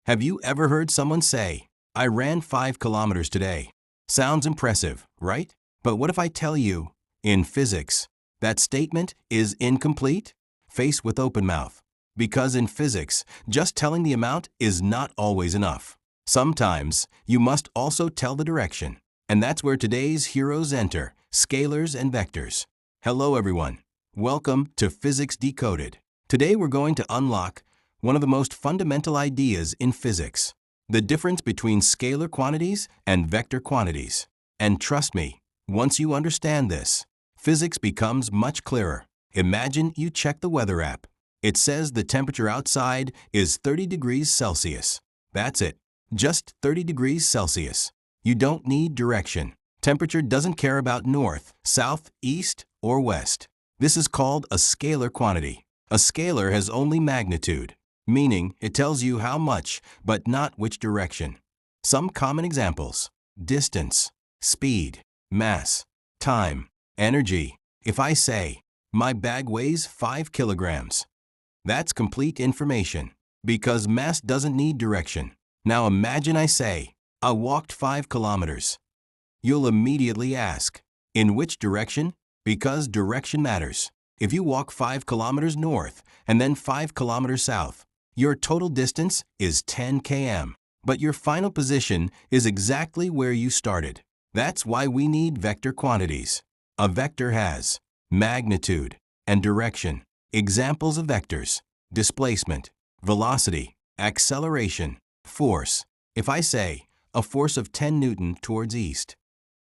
Have you ever heard someone say, "I ran 5 kilometers today"? Sounds impressive, right? But what if I tell you, in physics, that statement is incomplete? Face with open mouth. Because in physics, just telling the amount is not always enough. Sometimes, you must also tell the direction. And that's where today's heroes enter, scalars and vectors. Hello everyone. Welcome to Physics Decoded. Today we're going to unlock one of the most fundamental ideas in physics, the difference between scalar quantities and vector quantities. And trust me, once you understand this, physics becomes much clearer. Imagine you check the weather app. It says the temperature outside is 30 degrees Celsius. That's it, just 30 degrees Celsius. You don't need direction. Temperature doesn't care about north, south, east, or west. This is called a scalar quantity. A scalar has only magnitude, meaning it tells you how much, but not which direction. Some common examples: distance, speed, mass, time, energy. If I say, my bag weighs 5 kilograms, that's complete information, because mass doesn't need direction. Now imagine I say, I walked 5 kilometers. You'll immediately ask, in which direction? Because direction matters. If you walk 5 kilometers north and then 5 kilometers south, your total distance is 10 km, but your final position is exactly where you started. That's why we need vector quantities. A vector has magnitude and direction. Examples of vectors: displacement, velocity, acceleration, force. If I say, a force of 10 Newton towards east,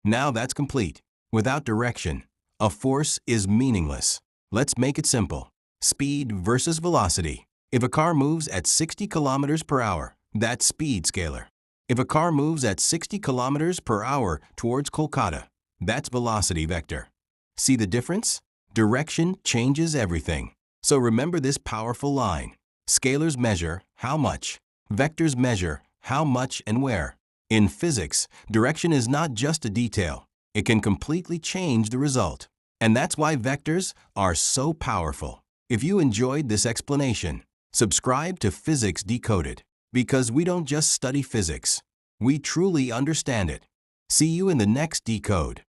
now that's complete. Without direction, a force is meaningless. Let's make it simple. Speed versus velocity. If a car moves at 60 kilometers per hour, that's speed scalar. If a car moves at 60 kilometers per hour towards Kolkata, that's velocity vector. See the difference? Direction changes everything. So remember this powerful line. Scalars measure how much. Vectors measure how much and where. In physics, direction is not just a detail. It can completely change the result. And that's why vectors are so powerful. If you enjoyed this explanation, subscribe to Physics Decoded, because we don't just study physics, we truly understand it. See you in the next decode.